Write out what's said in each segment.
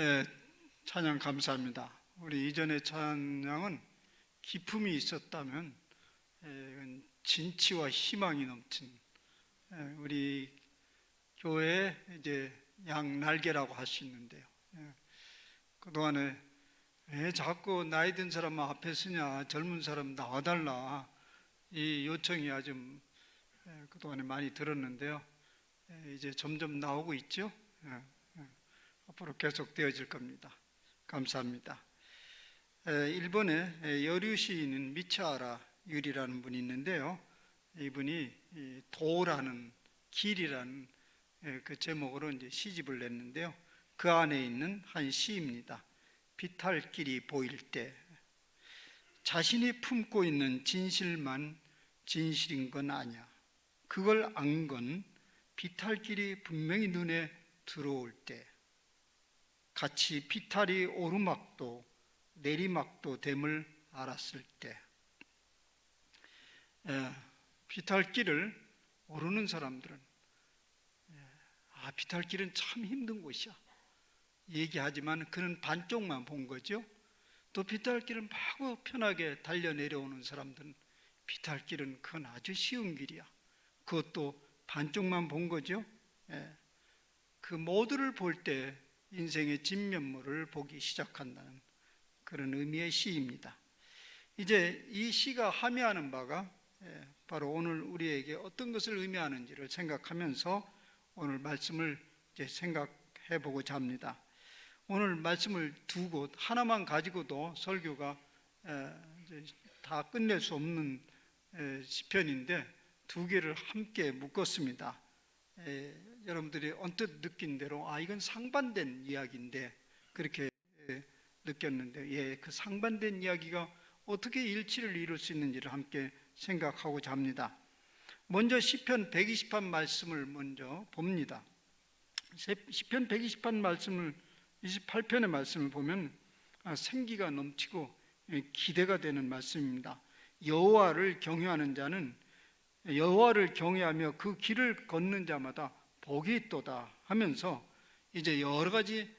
예, 찬양 감사합니다. 우리 이전의 찬양은 기품이 있었다면 이건 진치와 희망이 넘친 우리 교회의 이제 양 날개라고 할 수 있는데요. 그동안에 왜 자꾸 나이 든 사람만 앞에 서냐, 젊은 사람 나와달라, 이 요청이 아주 그동안에 많이 들었는데요. 이제 점점 나오고 있죠. 앞으로 계속 되어질 겁니다. 감사합니다. 일본에 여류 시인인 미차하라 유리라는 분이 있는데요. 이분이 도라는 길이라는 그 제목으로 이제 시집을 냈는데요. 그 안에 있는 한 시입니다. 비탈길이 보일 때, 자신이 품고 있는 진실만 진실인 건 아니야. 그걸 안 건 비탈길이 분명히 눈에 들어올 때, 같이 비탈이 오르막도 내리막도 됨을 알았을 때, 비탈길을 오르는 사람들은 비탈길은 참 힘든 곳이야 얘기하지만 그는 반쪽만 본 거죠. 또 비탈길은 마구 편하게 달려 내려오는 사람들은 비탈길은 그건 아주 쉬운 길이야, 그것도 반쪽만 본 거죠. 그 모두를 볼 때 인생의 진면모를 보기 시작한다는 그런 의미의 시입니다. 이제 이 시가 함의하는 바가 바로 오늘 우리에게 어떤 것을 의미하는지를 생각하면서 오늘 말씀을 이제 생각해 보고자 합니다. 오늘 말씀을 두 곳 하나만 가지고도 설교가 다 끝낼 수 없는 시편인데 두 개를 함께 묶었습니다. 여러분들이 언뜻 느낀 대로 이건 상반된 이야기인데 그렇게 느꼈는데, 그 상반된 이야기가 어떻게 일치를 이룰 수 있는지를 함께 생각하고자 합니다. 먼저 시편 120편 말씀을 먼저 봅니다. 시편 120편 말씀을 28편의 말씀을 보면 생기가 넘치고 기대가 되는 말씀입니다. 여호와를 경외하는 자는 여호와를 경외하며 그 길을 걷는 자마다 복이 있도다 하면서 이제 여러 가지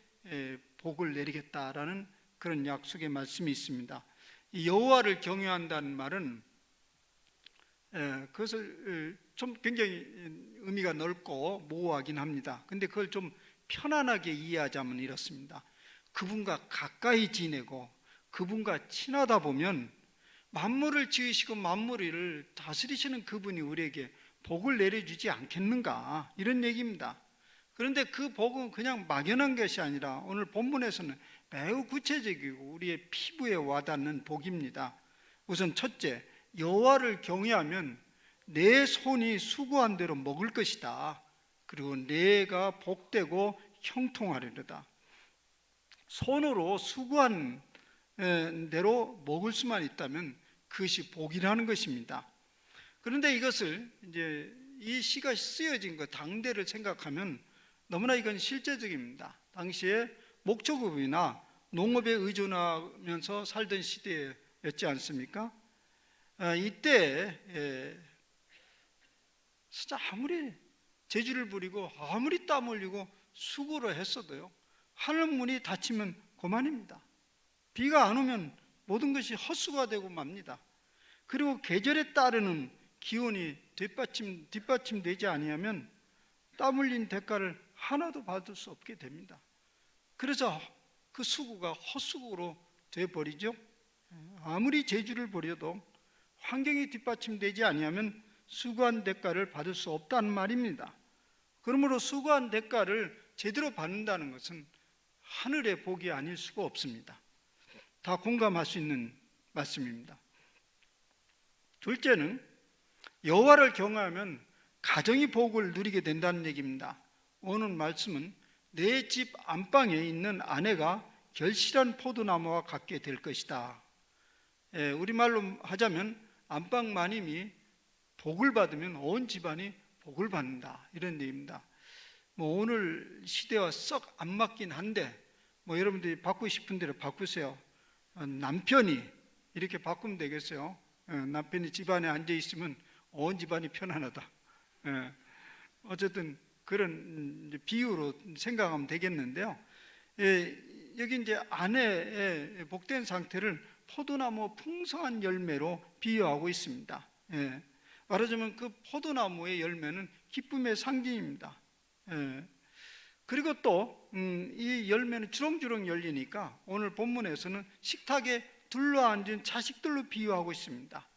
복을 내리겠다라는 그런 약속의 말씀이 있습니다. 이 여호와를 경외한다는 말은 그것을 좀 굉장히 의미가 넓고 모호하긴 합니다. 근데 그걸 좀 편안하게 이해하자면 이렇습니다. 그분과 가까이 지내고 그분과 친하다 보면 만물을 지으시고 만물을 다스리시는 그분이 우리에게 복을 내려주지 않겠는가, 이런 얘기입니다. 그런데 그 복은 그냥 막연한 것이 아니라 오늘 본문에서는 매우 구체적이고 우리의 피부에 와닿는 복입니다. 우선 첫째, 여호와를 경외하면 내 손이 수고한 대로 먹을 것이다. 그리고 내가 복되고 형통하리로다. 손으로 수고한 대로 먹을 수만 있다면 그것이 복이라는 것입니다. 그런데 이것을 이제 이 시가 쓰여진 것 당대를 생각하면 너무나 이건 실제적입니다. 당시에 목초급이나 농업에 의존하면서 살던 시대였지 않습니까? 이때 진짜 아무리 재주를 부리고 아무리 땀 흘리고 수고를 했어도요, 하늘문이 닫히면 그만입니다. 비가 안 오면 모든 것이 헛수가 되고 맙니다. 그리고 계절에 따르는 기온이 뒷받침되지 아니하면 땀 흘린 대가를 하나도 받을 수 없게 됩니다. 그래서 그 수고가 헛수고로 되어버리죠. 아무리 재주를 부려도 환경이 뒷받침되지 아니하면 수고한 대가를 받을 수 없다는 말입니다. 그러므로 수고한 대가를 제대로 받는다는 것은 하늘의 복이 아닐 수가 없습니다. 다 공감할 수 있는 말씀입니다. 둘째는 여호와를 경외하면 가정이 복을 누리게 된다는 얘기입니다. 오늘 말씀은 내 집 안방에 있는 아내가 결실한 포도나무와 같게 될 것이다. 우리말로 하자면 안방 마님이 복을 받으면 온 집안이 복을 받는다, 이런 얘기입니다. 오늘 시대와 썩 안 맞긴 한데 여러분들이 바꾸고 싶은 대로 바꾸세요. 남편이 이렇게 바꾸면 되겠어요. 남편이 집안에 앉아 있으면 온 집안이 편안하다. 어쨌든 그런 비유로 생각하면 되겠는데요. 여기 이제 안에 복된 상태를 포도나무 풍성한 열매로 비유하고 있습니다. 예. 말하자면 그 포도나무의 열매는 기쁨의 상징입니다. 예. 그리고 또 이 열매는 주렁주렁 열리니까 오늘 본문에서는 식탁에 둘러앉은 자식들로 비유하고 있습니다.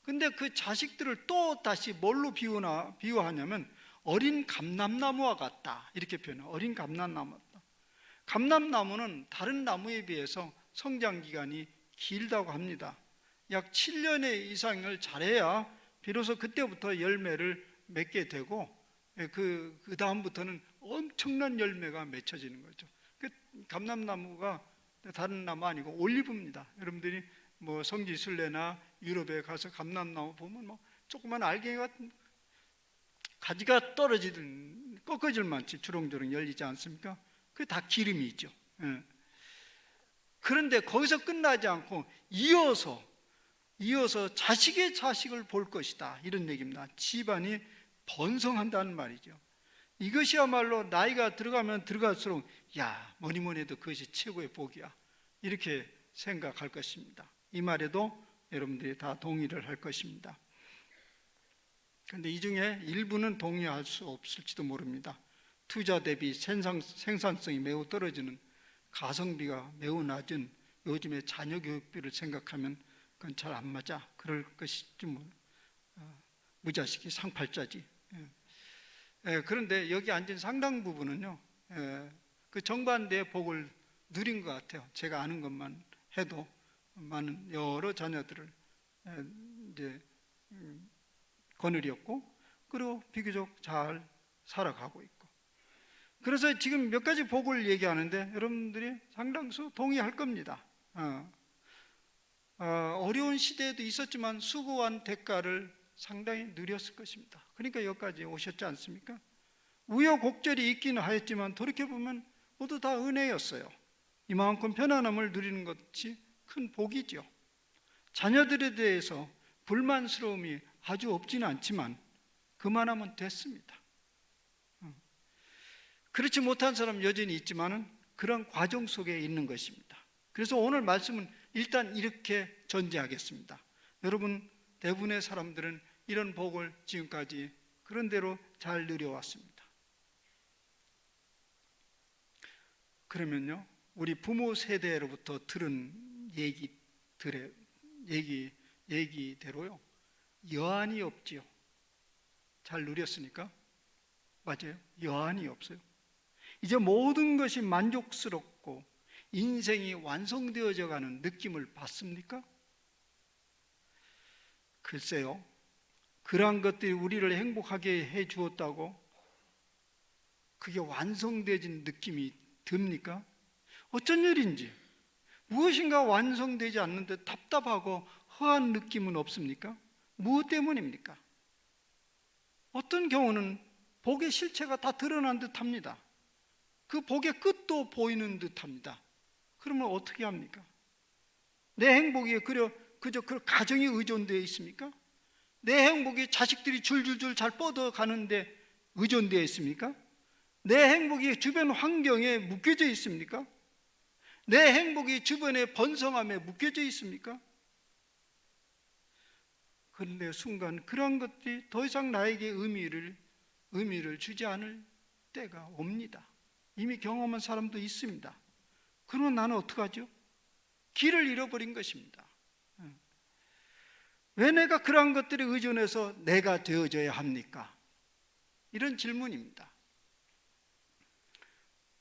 근데 그 자식들을 또 다시 뭘로 비유하냐면 어린 감람나무와 같다, 이렇게 표현해요. 어린 감람나무 같다. 감람나무는 다른 나무에 비해서 성장 기간이 길다고 합니다. 약 7년의 이상을 잘해야 비로소 그때부터 열매를 맺게 되고, 그 다음부터는 엄청난 열매가 맺혀지는 거죠. 그 감람나무가 다른 나무 아니고 올리브입니다. 여러분들이 뭐 성지순례나 유럽에 가서 감람나무 보면 뭐 조그만 알갱이가 가지가 떨어지든 꺾어질 만치 주렁주렁 열리지 않습니까? 그게 다 기름이죠. 예. 그런데 거기서 끝나지 않고 이어서 자식의 자식을 볼 것이다, 이런 얘기입니다. 집안이 번성한다는 말이죠. 이것이야말로 나이가 들어가면 들어갈수록 야, 뭐니 해도 그것이 최고의 복이야, 이렇게 생각할 것입니다. 이 말에도 여러분들이 다 동의를 할 것입니다. 그런데 이 중에 일부는 동의할 수 없을지도 모릅니다. 투자 대비 생산성이 매우 떨어지는, 가성비가 매우 낮은 요즘의 자녀 교육비를 생각하면 그건 잘 안 맞아, 그럴 것이지 뭐, 무자식이 상팔자지. 그런데 여기 앉은 상당 부분은요, 그 정반대의 복을 누린 것 같아요. 제가 아는 것만 해도 많은 여러 자녀들을 이제 거느렸고, 그리고 비교적 잘 살아가고 있고. 그래서 지금 몇 가지 복을 얘기하는데 여러분들이 상당수 동의할 겁니다. 어려운 시대에도 있었지만 수고한 대가를 상당히 누렸을 것입니다. 그러니까 여기까지 오셨지 않습니까? 우여곡절이 있기는 하였지만 돌이켜보면 모두 다 은혜였어요. 이만큼 편안함을 누리는 것이 큰 복이죠. 자녀들에 대해서 불만스러움이 아주 없지는 않지만 그만하면 됐습니다. 그렇지 못한 사람 여전히 있지만은 그런 과정 속에 있는 것입니다. 그래서 오늘 말씀은 일단 이렇게 전제하겠습니다. 여러분, 대부분의 사람들은 이런 복을 지금까지 그런 대로 잘 누려왔습니다. 그러면요, 우리 부모 세대로부터 들은 얘기대로요, 여한이 없지요. 잘 누렸으니까. 맞아요. 여한이 없어요. 이제 모든 것이 만족스럽고 인생이 완성되어져 가는 느낌을 받습니까? 글쎄요, 그러한 것들이 우리를 행복하게 해 주었다고 그게 완성되진 느낌이 듭니까? 어쩐 일인지 무엇인가 완성되지 않는데 답답하고 허한 느낌은 없습니까? 무엇 때문입니까? 어떤 경우는 복의 실체가 다 드러난 듯합니다. 그 복의 끝도 보이는 듯합니다. 그러면 어떻게 합니까? 내 행복이 그저 그 가정에 의존되어 있습니까? 내 행복이 자식들이 줄줄줄 잘 뻗어가는데 의존되어 있습니까? 내 행복이 주변 환경에 묶여져 있습니까? 내 행복이 주변의 번성함에 묶여져 있습니까? 그런데 순간 그런 것들이 더 이상 나에게 의미를 주지 않을 때가 옵니다. 이미 경험한 사람도 있습니다. 그러면 나는 어떡하죠? 길을 잃어버린 것입니다. 왜 내가 그러한 것들에 의존해서 내가 되어져야 합니까? 이런 질문입니다.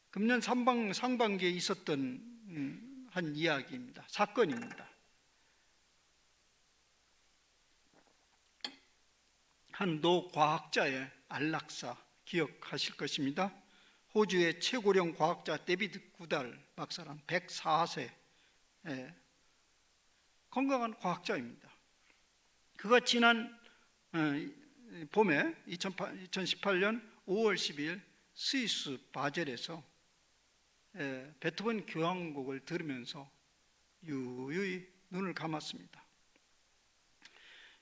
금년 상반기에 있었던 한 이야기입니다. 사건입니다. 한 노과학자의 안락사 기억하실 것입니다. 호주의 최고령 과학자 데비드 구달 박사란 104세 건강한 과학자입니다. 그가 지난 봄에 2018년 5월 10일 스위스 바젤에서 베토벤 교향곡을 들으면서 유유히 눈을 감았습니다.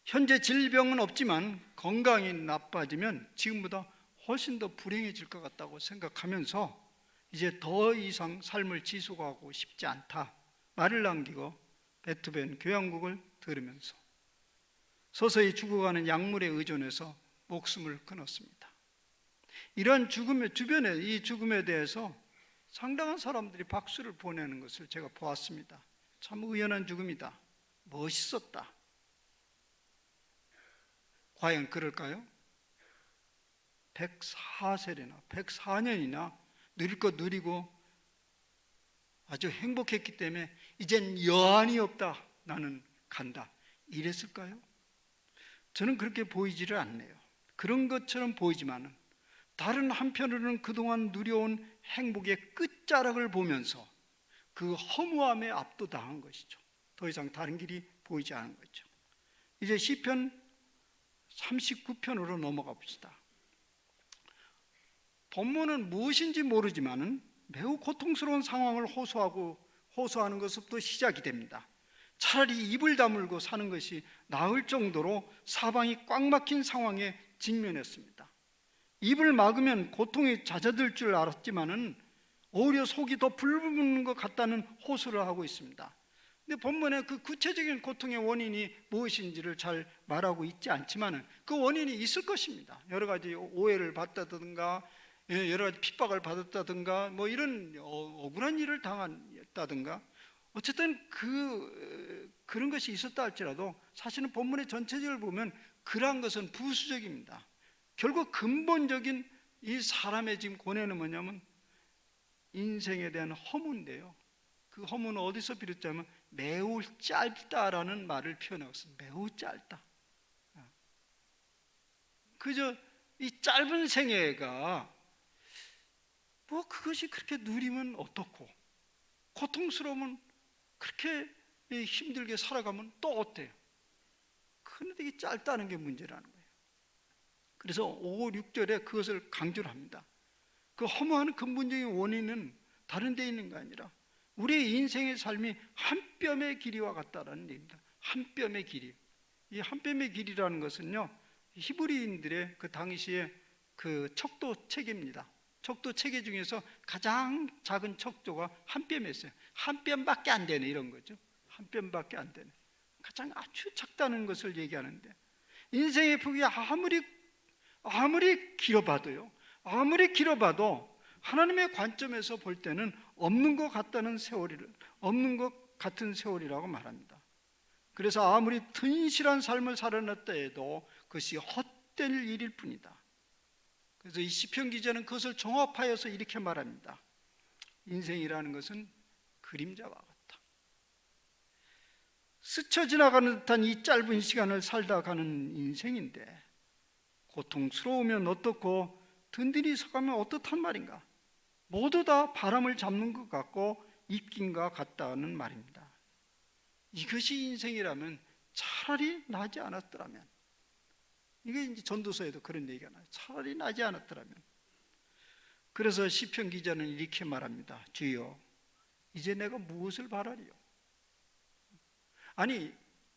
현재 질병은 없지만 건강이 나빠지면 지금보다 훨씬 더 불행해질 것 같다고 생각하면서 이제 더 이상 삶을 지속하고 싶지 않다 말을 남기고 베토벤 교향곡을 들으면서 서서히 죽어가는 약물에 의존해서 목숨을 끊었습니다. 이런 죽음의 주변에 이 죽음에 대해서 상당한 사람들이 박수를 보내는 것을 제가 보았습니다. 참 의연한 죽음이다. 멋있었다. 과연 그럴까요? 104세나 104년이나 누릴 것 누리고 아주 행복했기 때문에 이젠 여한이 없다. 나는 간다. 이랬을까요? 저는 그렇게 보이지를 않네요. 그런 것처럼 보이지만은 다른 한편으로는 그동안 누려온 행복의 끝자락을 보면서 그 허무함에 압도당한 것이죠. 더 이상 다른 길이 보이지 않은 거죠. 이제 시편 39편으로 넘어가 봅시다. 본문은 무엇인지 모르지만은 매우 고통스러운 상황을 호소하는 것부터 시작이 됩니다. 차라리 입을 다물고 사는 것이 나을 정도로 사방이 꽉 막힌 상황에 직면했습니다. 입을 막으면 고통이 잦아들 줄 알았지만은 오히려 속이 더 불붙는 것 같다는 호소를 하고 있습니다. 근데 본문에 그 구체적인 고통의 원인이 무엇인지를 잘 말하고 있지 않지만은 그 원인이 있을 것입니다. 여러 가지 오해를 받다든가 여러 가지 핍박을 받았다든가 뭐 이런 억울한 일을 당했다든가 어쨌든 그런 것이 있었다 할지라도 사실은 본문의 전체적을 보면 그러한 것은 부수적입니다. 결국 근본적인 이 사람의 지금 고뇌는 뭐냐면 인생에 대한 허무인데요. 그 허무는 어디서 비롯되면 매우 짧다라는 말을 표현하고 있습니다. 매우 짧다. 그저 이 짧은 생애가 뭐 그것이 그렇게 누리면 어떻고 고통스러우면 그렇게 힘들게 살아가면 또 어때요? 그런데 이게 짧다는 게 문제라는 거예요. 그래서 5, 6절에 그것을 강조를 합니다. 그 허무한 근본적인 원인은 다른 데 있는 게 아니라 우리의 인생의 삶이 한 뼘의 길이와 같다라는 얘기입니다. 한 뼘의 길이. 이 한 뼘의 길이라는 것은요, 히브리인들의 그 당시에 그 척도 체계입니다. 척도 체계 중에서 가장 작은 척도가 한 뼘이었어요. 한 뼘밖에 안 되네 이런 거죠. 한 뼘밖에 안 되네. 가장 아주 작다는 것을 얘기하는데 인생의 폭이 아무리 길어봐도요. 아무리 길어봐도 하나님의 관점에서 볼 때는 없는 것 같은 세월이라고 말합니다. 그래서 아무리 튼실한 삶을 살아냈다 해도 그것이 헛될 일일 뿐이다. 그래서 이 시편 기자는 그것을 종합하여서 이렇게 말합니다. 인생이라는 것은 그림자와 같다. 스쳐 지나가는 듯한 이 짧은 시간을 살다 가는 인생인데 고통스러우면 어떻고 든든히 서가면 어떻단 말인가? 모두 다 바람을 잡는 것 같고 입김과 같다는 말입니다. 이것이 인생이라면 차라리 나지 않았더라면, 이게 이제 전도서에도 그런 얘기가 나요. 차라리 나지 않았더라면. 그래서 시편 기자는 이렇게 말합니다. 주여, 이제 내가 무엇을 바라리요? 아니,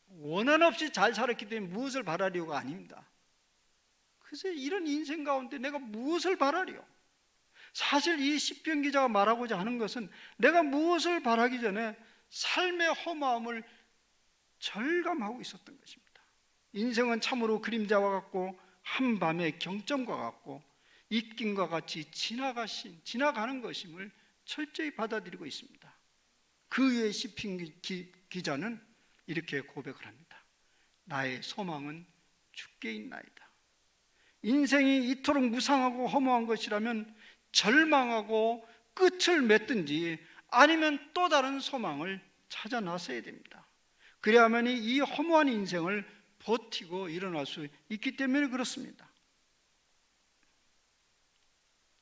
원한 없이 잘 살았기 때문에 무엇을 바라리요가 아닙니다. 그래서 이런 인생 가운데 내가 무엇을 바라리요? 사실 이 시편 기자가 말하고자 하는 것은 내가 무엇을 바라기 전에 삶의 허무함을 절감하고 있었던 것입니다. 인생은 참으로 그림자와 같고 한밤의 경점과 같고 입김과 같이 지나가는 것임을 철저히 받아들이고 있습니다. 그 위에 시편 기자는 이렇게 고백을 합니다. 나의 소망은 주께 있나이다. 인생이 이토록 무상하고 허무한 것이라면 절망하고 끝을 맺든지 아니면 또 다른 소망을 찾아 나서야 됩니다. 그래야만 이 허무한 인생을 버티고 일어날 수 있기 때문에 그렇습니다.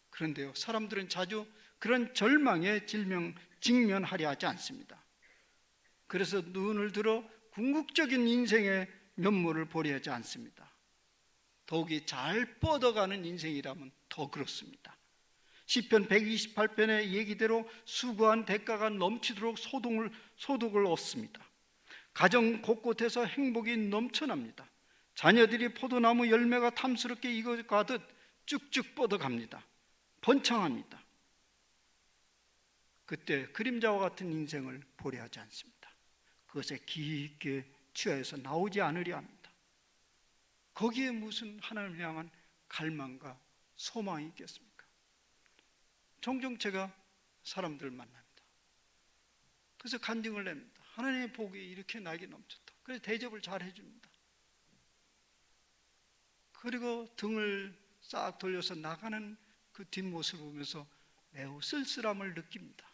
그런데요, 사람들은 자주 그런 절망에 직면하려 하지 않습니다. 그래서 눈을 들어 궁극적인 인생의 면모를 보려 하지 않습니다. 더욱이 잘 뻗어가는 인생이라면 더 그렇습니다. 시편 128편의 얘기대로 수고한 대가가 넘치도록 소득을 얻습니다. 가정 곳곳에서 행복이 넘쳐납니다. 자녀들이 포도나무 열매가 탐스럽게 익어가듯 쭉쭉 뻗어갑니다. 번창합니다. 그때 그림자와 같은 인생을 보려 하지 않습니다. 그것에 깊게 취하여서 나오지 않으려 합니다. 거기에 무슨 하나님을 향한 갈망과 소망이 있겠습니까? 종종 제가 사람들을 만납니다. 그래서 간증을 냅니다. 하나님의 복이 이렇게 나에게 넘쳤다. 그래서 대접을 잘 해줍니다. 그리고 등을 싹 돌려서 나가는 그 뒷모습을 보면서 매우 쓸쓸함을 느낍니다.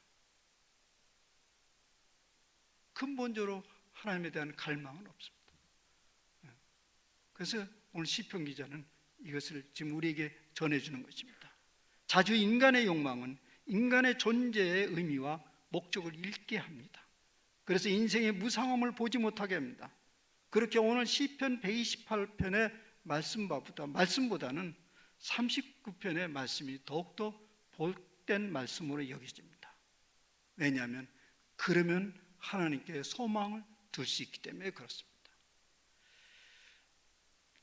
근본적으로 하나님에 대한 갈망은 없습니다. 그래서 오늘 시편 기자는 이것을 지금 우리에게 전해주는 것입니다. 자주 인간의 욕망은 인간의 존재의 의미와 목적을 잃게 합니다. 그래서 인생의 무상함을 보지 못하게 합니다. 그렇게 오늘 시편 128편의 말씀보다는 39편의 말씀이 더욱더 복된 말씀으로 여겨집니다. 왜냐하면 그러면 하나님께 소망을 둘 수 있기 때문에 그렇습니다.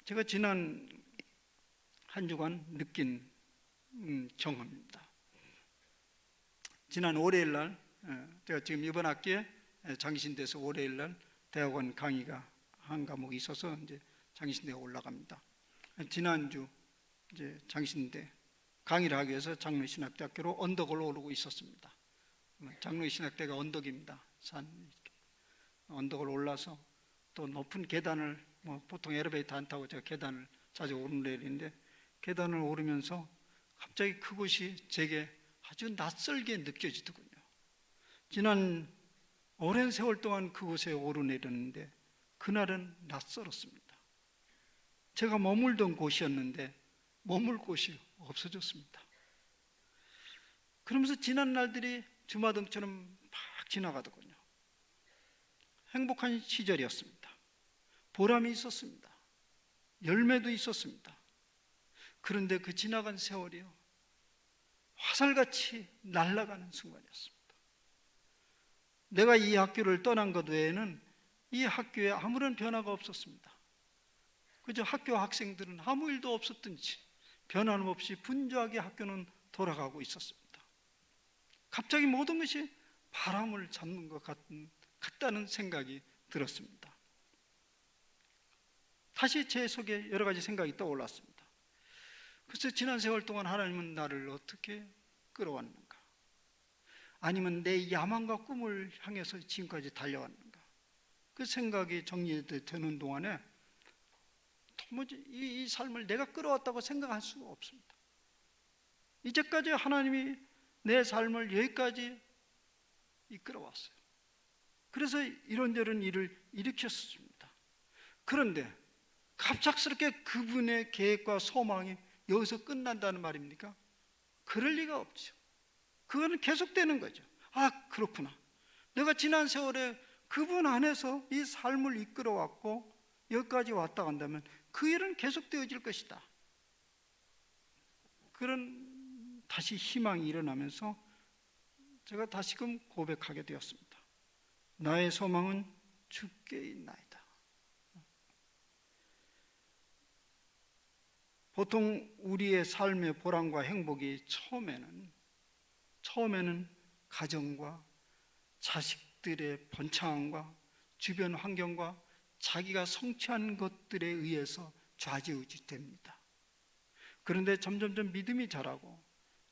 제가 지난 한 주간 느낀 경험입니다. 지난 월요일 날, 제가 지금 이번 학기에 장신대에서 월요일 날 대학원 강의가 한 과목이 있어서 이제 장신대에 올라갑니다. 지난주 이제 장신대 강의를 하기 위해서 장로신학대학교로 언덕을 오르고 있었습니다. 장로신학대가 언덕입니다. 산 언덕을 올라서 또 높은 계단을 보통 엘리베이터 안 타고 제가 계단을 자주 오르내리는데 계단을 오르면서 갑자기 그곳이 제게 아주 낯설게 느껴지더군요. 지난 오랜 세월 동안 그곳에 오르내렸는데 그날은 낯설었습니다. 제가 머물던 곳이었는데 머물 곳이 없어졌습니다. 그러면서 지난 날들이 주마등처럼 막 지나가더군요. 행복한 시절이었습니다. 보람이 있었습니다. 열매도 있었습니다. 그런데 그 지나간 세월이요, 화살같이 날아가는 순간이었습니다. 내가 이 학교를 떠난 것 외에는 이 학교에 아무런 변화가 없었습니다. 그저 학교 학생들은 아무 일도 없었든지 변함없이 분주하게 학교는 돌아가고 있었습니다. 갑자기 모든 것이 바람을 잡는 것 같다는 생각이 들었습니다. 다시 제 속에 여러 가지 생각이 떠올랐습니다. 그래서 지난 세월 동안 하나님은 나를 어떻게 끌어왔는가? 아니면 내 야망과 꿈을 향해서 지금까지 달려왔는가? 그 생각이 정리되는 동안에 도무지 이 삶을 내가 끌어왔다고 생각할 수가 없습니다. 이제까지 하나님이 내 삶을 여기까지 이끌어왔어요. 그래서 이런저런 일을 일으켰습니다. 그런데 갑작스럽게 그분의 계획과 소망이 여기서 끝난다는 말입니까? 그럴 리가 없죠. 그거는 계속되는 거죠. 아, 그렇구나. 내가 지난 세월에 그분 안에서 이 삶을 이끌어왔고 여기까지 왔다 간다면 그 일은 계속되어질 것이다. 그런 다시 희망이 일어나면서 제가 다시금 고백하게 되었습니다. 나의 소망은 주께 있나이다. 보통 우리의 삶의 보람과 행복이 처음에는 가정과 자식들의 번창함과 주변 환경과 자기가 성취한 것들에 의해서 좌지우지됩니다. 그런데 점점점 믿음이 자라고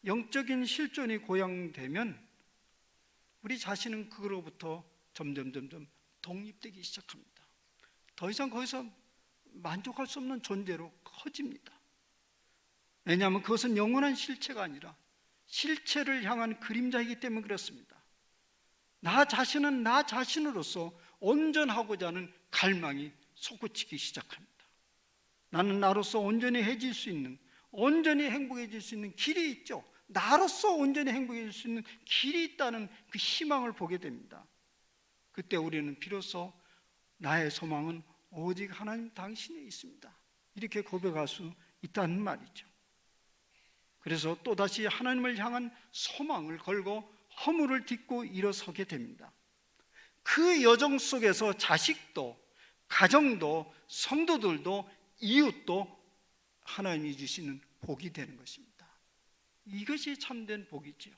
영적인 실존이 고양되면 우리 자신은 그로부터 점점 독립되기 시작합니다. 더 이상 거기서 만족할 수 없는 존재로 커집니다. 왜냐하면 그것은 영원한 실체가 아니라 실체를 향한 그림자이기 때문에 그렇습니다. 나 자신은 나 자신으로서 온전하고자 하는 갈망이 솟구치기 시작합니다. 나는 나로서 온전히 해질 수 있는, 온전히 행복해질 수 있는 길이 있죠. 나로서 온전히 행복해질 수 있는 길이 있다는 그 희망을 보게 됩니다. 그때 우리는 비로소 나의 소망은 오직 하나님 당신에 있습니다, 이렇게 고백할 수 있다는 말이죠. 그래서 또다시 하나님을 향한 소망을 걸고 허물을 딛고 일어서게 됩니다. 그 여정 속에서 자식도, 가정도, 성도들도, 이웃도 하나님이 주시는 복이 되는 것입니다. 이것이 참된 복이지요.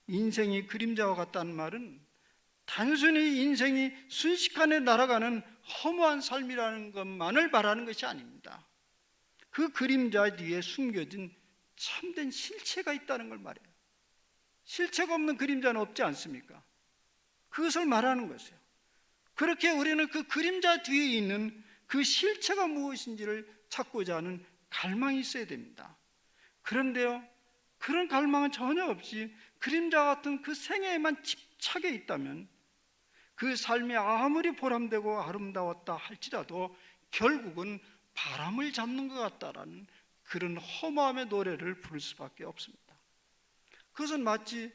인생이 그림자와 같다는 말은 단순히 인생이 순식간에 날아가는 허무한 삶이라는 것만을 말하는 것이 아닙니다. 그 그림자 뒤에 숨겨진 참된 실체가 있다는 걸 말해요. 실체가 없는 그림자는 없지 않습니까? 그것을 말하는 것이에요. 그렇게 우리는 그 그림자 뒤에 있는 그 실체가 무엇인지를 찾고자 하는 갈망이 있어야 됩니다. 그런데요, 그런 갈망은 전혀 없이 그림자 같은 그 생애에만 집착해 있다면 그 삶이 아무리 보람되고 아름다웠다 할지라도 결국은 바람을 잡는 것 같다라는 그런 허무함의 노래를 부를 수밖에 없습니다. 그것은 마치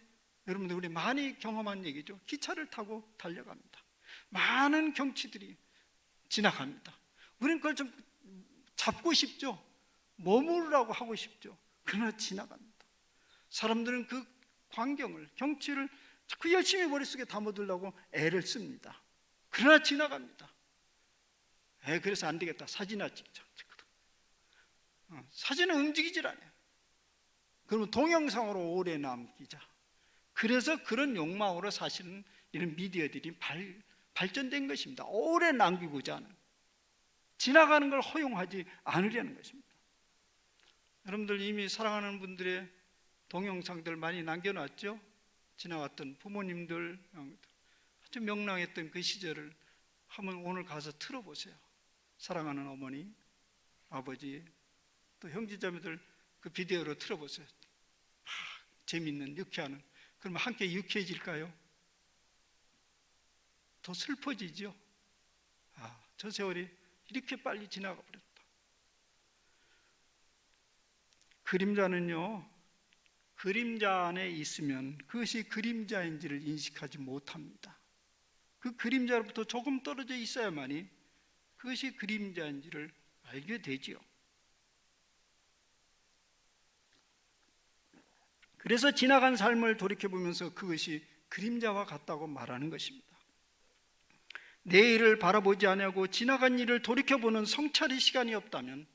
여러분들 우리 많이 경험한 얘기죠. 기차를 타고 달려갑니다. 많은 경치들이 지나갑니다. 우리는 그걸 좀 잡고 싶죠. 머무르라고 하고 싶죠. 그러나 지나갑니다. 사람들은 그 광경을, 경치를 자꾸 열심히 머릿속에 담아두려고 애를 씁니다. 그러나 지나갑니다. 그래서 안 되겠다. 사진이나 찍자. 사진은 움직이질 않아요. 그러면 동영상으로 오래 남기자. 그래서 그런 욕망으로 사실은 이런 미디어들이 발전된 것입니다. 오래 남기고자 하는, 지나가는 걸 허용하지 않으려는 것입니다. 여러분들 이미 사랑하는 분들의 동영상들 많이 남겨놨죠? 지나왔던 부모님들, 아주 명랑했던 그 시절을 한번 오늘 가서 틀어보세요. 사랑하는 어머니, 아버지, 또 형제자매들 그 비디오로 틀어보세요. 재밌는, 유쾌한. 그러면 함께 유쾌해질까요? 더 슬퍼지죠? 저 세월이 이렇게 빨리 지나가 버렸다. 그림자는요, 그림자 안에 있으면 그것이 그림자인지를 인식하지 못합니다. 그 그림자로부터 조금 떨어져 있어야만이 그것이 그림자인지를 알게 되지요. 그래서 지나간 삶을 돌이켜보면서 그것이 그림자와 같다고 말하는 것입니다. 내일을 바라보지 않고 지나간 일을 돌이켜보는 성찰의 시간이 없다면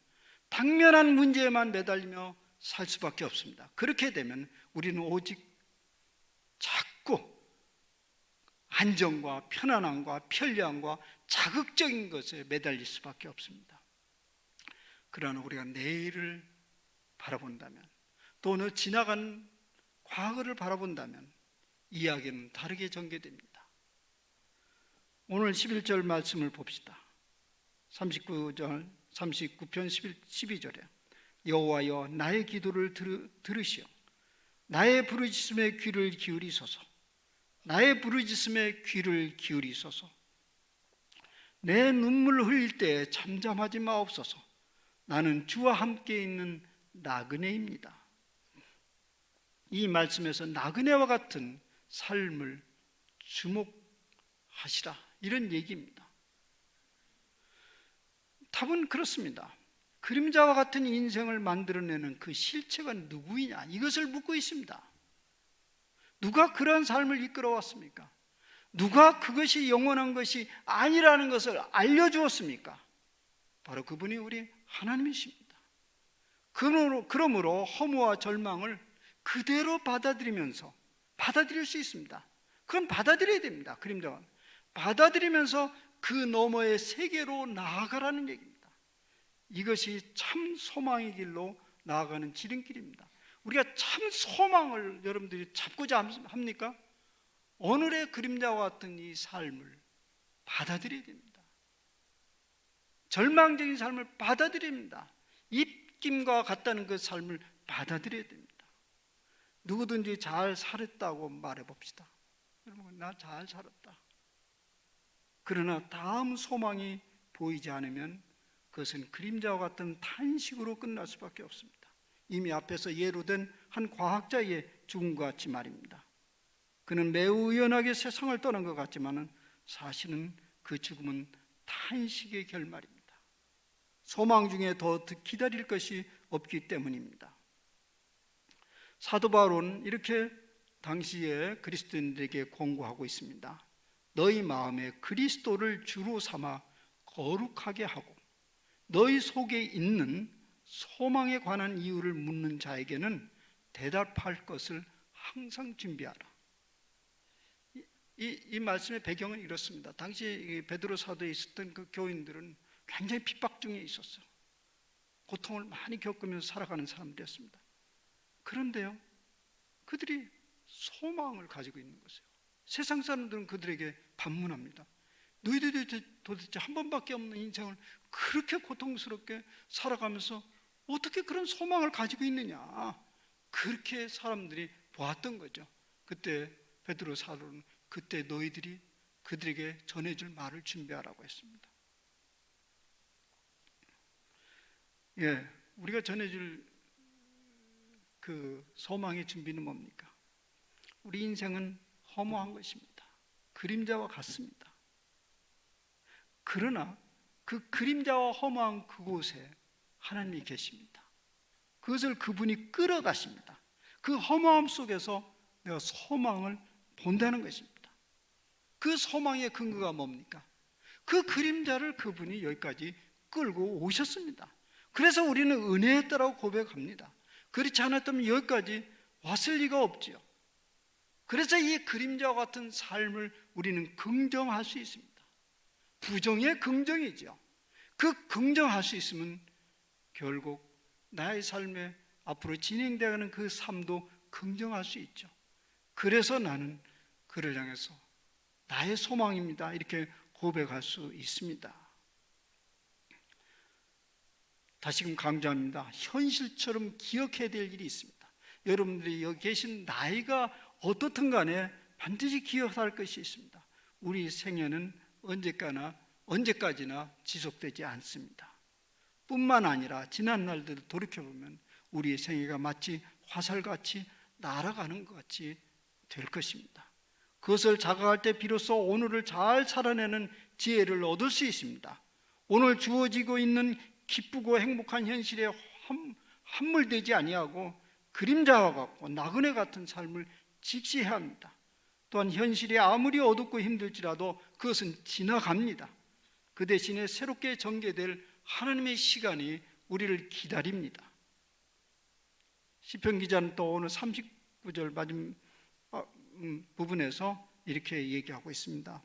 당면한 문제에만 매달리며 살 수밖에 없습니다. 그렇게 되면 우리는 오직 자꾸 안정과 편안함과 편리함과 자극적인 것에 매달릴 수밖에 없습니다. 그러나 우리가 내일을 바라본다면, 또 어느 지나간 과거를 바라본다면 이야기는 다르게 전개됩니다. 오늘 11절 말씀을 봅시다. 39편 12절에 여호와여 나의 기도를 들으시오. 나의 부르짖음에 귀를 기울이소서. 나의 부르짖음에 귀를 기울이소서. 내 눈물 흘릴 때 잠잠하지 마옵소서. 나는 주와 함께 있는 나그네입니다. 이 말씀에서 나그네와 같은 삶을 주목하시라, 이런 얘기입니다. 답은 그렇습니다. 그림자와 같은 인생을 만들어내는 그 실체가 누구이냐, 이것을 묻고 있습니다. 누가 그런 삶을 이끌어왔습니까? 누가 그것이 영원한 것이 아니라는 것을 알려주었습니까? 바로 그분이 우리 하나님이십니다. 그러므로 허무와 절망을 그대로 받아들일 수 있습니다. 그건 받아들여야 됩니다. 그림자와 받아들이면서 그 너머의 세계로 나아가라는 얘기입니다. 이것이 참 소망의 길로 나아가는 지름길입니다. 우리가 참 소망을 여러분들이 잡고자 합니까? 오늘의 그림자와 같은 이 삶을 받아들여야 됩니다. 절망적인 삶을 받아들여야 됩니다. 입김과 같다는 그 삶을 받아들여야 됩니다. 누구든지 잘 살았다고 말해봅시다. 여러분, 나 잘 살았다. 그러나 다음 소망이 보이지 않으면 그것은 그림자와 같은 탄식으로 끝날 수밖에 없습니다. 이미 앞에서 예로 든 한 과학자의 죽음과 같이 말입니다. 그는 매우 의연하게 세상을 떠난 것 같지만 사실은 그 죽음은 탄식의 결말입니다. 소망 중에 더 기다릴 것이 없기 때문입니다. 사도 바울은 이렇게 당시에 그리스도인들에게 권고하고 있습니다. 너희 마음에 그리스도를 주로 삼아 거룩하게 하고 너희 속에 있는 소망에 관한 이유를 묻는 자에게는 대답할 것을 항상 준비하라. 이 말씀의 배경은 이렇습니다. 당시 베드로 사도에 있었던 그 교인들은 굉장히 핍박 중에 있었어요. 고통을 많이 겪으면서 살아가는 사람들이었습니다. 그런데요, 그들이 소망을 가지고 있는 것이에요. 세상 사람들은 그들에게 반문합니다. 너희들이 도대체 한 번밖에 없는 인생을 그렇게 고통스럽게 살아가면서 어떻게 그런 소망을 가지고 있느냐, 그렇게 사람들이 보았던 거죠. 그때 베드로 사도는 그때 너희들이 그들에게 전해줄 말을 준비하라고 했습니다. 예, 우리가 전해줄 그 소망의 준비는 뭡니까? 우리 인생은 허무한 것입니다. 그림자와 같습니다. 그러나 그 그림자와 허무한 그곳에 하나님이 계십니다. 그것을 그분이 끌어가십니다. 그 허무함 속에서 내가 소망을 본다는 것입니다. 그 소망의 근거가 뭡니까? 그 그림자를 그분이 여기까지 끌고 오셨습니다. 그래서 우리는 은혜였다라고 고백합니다. 그렇지 않았다면 여기까지 왔을 리가 없지요. 그래서 이 그림자와 같은 삶을 우리는 긍정할 수 있습니다. 부정의 긍정이죠. 그 긍정할 수 있으면 결국 나의 삶에 앞으로 진행되어가는 그 삶도 긍정할 수 있죠. 그래서 나는 그를 향해서 나의 소망입니다, 이렇게 고백할 수 있습니다. 다시금 강조합니다. 현실처럼 기억해야 될 일이 있습니다. 여러분들이 여기 계신 나이가 어떻든 간에 반드시 기억할 것이 있습니다. 우리 생애는 언제까지나 지속되지 않습니다. 뿐만 아니라 지난 날들을 돌이켜보면 우리의 생애가 마치 화살같이 날아가는 것 같이 될 것입니다. 그것을 자각할 때 비로소 오늘을 잘 살아내는 지혜를 얻을 수 있습니다. 오늘 주어지고 있는 기쁘고 행복한 현실에 함몰되지 아니하고 그림자와 같고 나그네 같은 삶을 직시해야 합니다. 또한 현실이 아무리 어둡고 힘들지라도 그것은 지나갑니다. 그 대신에 새롭게 전개될 하나님의 시간이 우리를 기다립니다. 시편 기자는 또 오늘 39절 마지막 부분에서 이렇게 얘기하고 있습니다.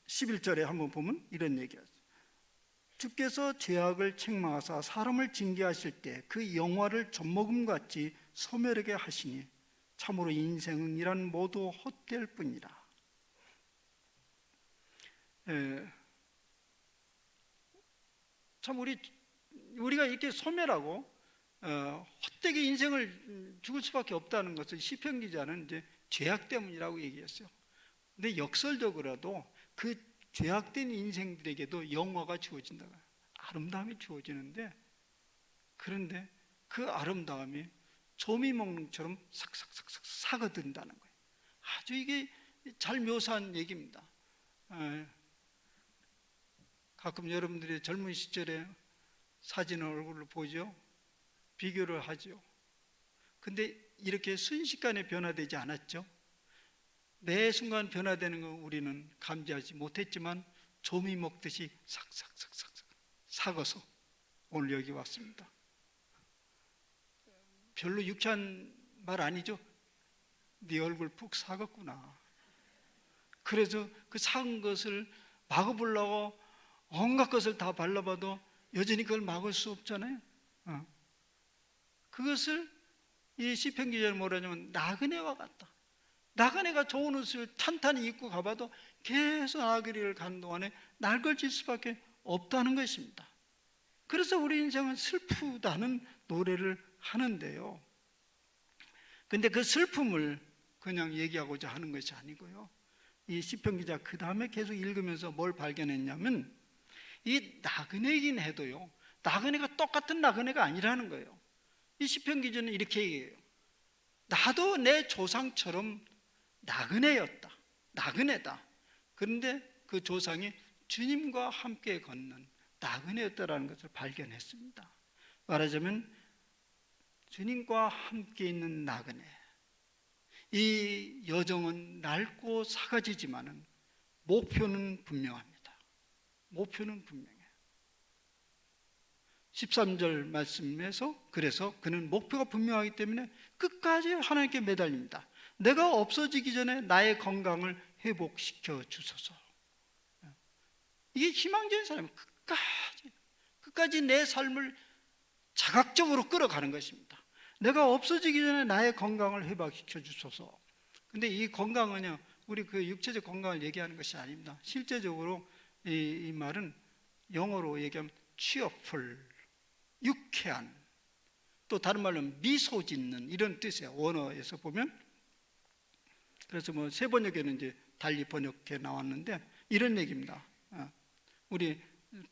11절에 한번 보면 이런 얘기하죠. 주께서 죄악을 책망하사 사람을 징계하실 때 그 영화를 젖먹음같이 소멸하게 하시니 참으로 인생은 이란 모두 헛될 뿐이라. 참 우리가 이렇게 소멸하고 헛되게 인생을 죽을 수밖에 없다는 것을 시편 기자는 이제 죄악 때문이라고 얘기했어요. 근데 역설적으로도 그 죄악된 인생들에게도 영화가 주어진다, 아름다움이 주어지는데, 그런데 그 아름다움이 조미 먹는 것처럼 삭삭삭삭 사그든다는 거예요. 아주 이게 잘 묘사한 얘기입니다. 가끔 여러분들이 젊은 시절에 사진을 얼굴로 보죠. 비교를 하죠. 근데 이렇게 순식간에 변화되지 않았죠. 매 순간 변화되는 거 우리는 감지하지 못했지만 조미 먹듯이 삭삭삭삭 삭어서 오늘 여기 왔습니다. 별로 유쾌한 말 아니죠? 네 얼굴 푹 삭었구나. 그래서 그 삭은 것을 막아보려고 온갖 것을 다 발라봐도 여전히 그걸 막을 수 없잖아요. 그것을 이 시편 기자는 뭐라 하냐면 나그네와 같다. 나그네가 좋은 옷을 탄탄히 입고 가봐도 계속 나그네를 가는 동안에 날걸질 수밖에 없다는 것입니다. 그래서 우리 인생은 슬프다는 노래를 하는데요. 근데 그 슬픔을 그냥 얘기하고자 하는 것이 아니고요. 이 시편 기자 그 다음에 계속 읽으면서 뭘 발견했냐면 이 나그네이긴 해도요, 나그네가 똑같은 나그네가 아니라는 거예요. 이 시편 기자는 이렇게 얘기해요. 나도 내 조상처럼 나그네였다. 나그네다. 그런데 그 조상이 주님과 함께 걷는 나그네였다라는 것을 발견했습니다. 말하자면 주님과 함께 있는 나그네. 이 여정은 낡고 사가지지만은 목표는 분명합니다. 목표는 분명해요. 13절 말씀에서 그래서 그는 목표가 분명하기 때문에 끝까지 하나님께 매달립니다. 내가 없어지기 전에 나의 건강을 회복시켜 주소서. 이게 희망적인 사람은 끝까지 내 삶을 자각적으로 끌어가는 것입니다. 내가 없어지기 전에 나의 건강을 회복시켜 주소서. 근데 이 건강은요, 우리 그 육체적 건강을 얘기하는 것이 아닙니다. 실제적으로 이 말은 영어로 얘기하면 cheerful, 유쾌한, 또 다른 말로 미소 짓는 이런 뜻이에요. 원어에서 보면. 그래서 뭐 세 번역에는 이제 달리 번역해 나왔는데 이런 얘기입니다. 우리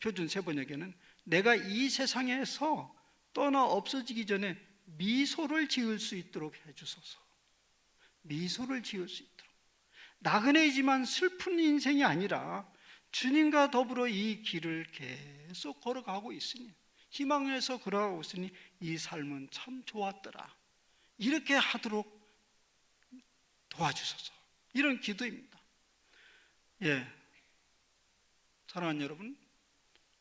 표준 세 번역에는 내가 이 세상에서 떠나 없어지기 전에 미소를 지을 수 있도록 해주소서. 미소를 지을 수 있도록. 나그네이지만 슬픈 인생이 아니라 주님과 더불어 이 길을 계속 걸어가고 있으니, 희망에서 걸어가고 있으니 이 삶은 참 좋았더라, 이렇게 하도록 도와주소서. 이런 기도입니다. 사랑하는 여러분,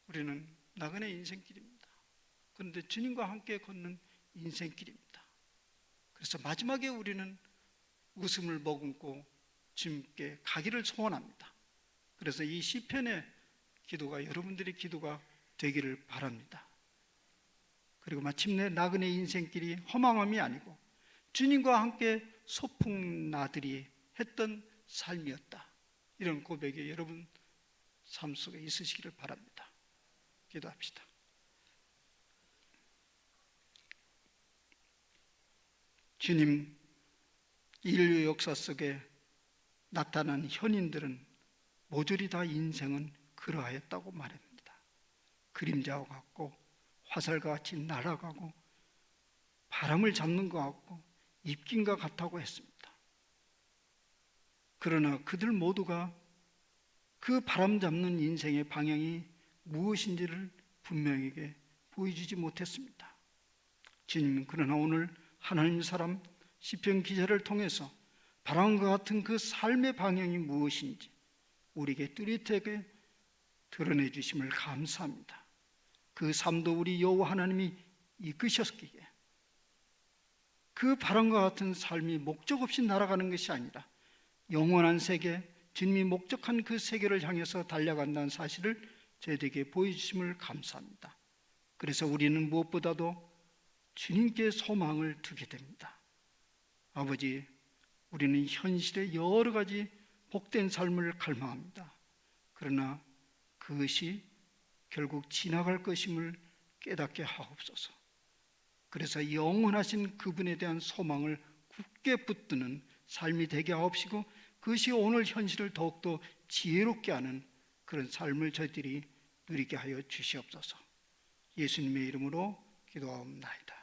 우리는 나그네 인생길입니다. 그런데 주님과 함께 걷는 인생길입니다. 그래서 마지막에 우리는 웃음을 머금고 주님께 가기를 소원합니다. 그래서 이 시편의 기도가 여러분들의 기도가 되기를 바랍니다. 그리고 마침내 나그네 인생길이 허망함이 아니고 주님과 함께 소풍나들이 했던 삶이었다, 이런 고백이 여러분 삶 속에 있으시기를 바랍니다. 기도합시다. 주님, 인류 역사 속에 나타난 현인들은 모조리 다 인생은 그러하였다고 말합니다. 그림자와 같고 화살과 같이 날아가고 바람을 잡는 것 같고 입긴과 같다고 했습니다. 그러나 그들 모두가 그 바람 잡는 인생의 방향이 무엇인지를 분명하게 보여주지 못했습니다. 주님은 그러나 오늘 하나님 사람 시편 기자를 통해서 바람과 같은 그 삶의 방향이 무엇인지 우리에게 뚜렷하게 드러내 주심을 감사합니다. 그 삶도 우리 여호와 하나님이 이끄셨기에 그 바람과 같은 삶이 목적 없이 날아가는 것이 아니라 영원한 세계, 주님이 목적한 그 세계를 향해서 달려간다는 사실을 저희에게 보여주심을 감사합니다. 그래서 우리는 무엇보다도 주님께 소망을 두게 됩니다. 아버지, 우리는 현실의 여러 가지 복된 삶을 갈망합니다. 그러나 그것이 결국 지나갈 것임을 깨닫게 하옵소서. 그래서 영원하신 그분에 대한 소망을 굳게 붙드는 삶이 되게 하옵시고, 그것이 오늘 현실을 더욱더 지혜롭게 하는 그런 삶을 저희들이 누리게 하여 주시옵소서. 예수님의 이름으로 기도하옵나이다.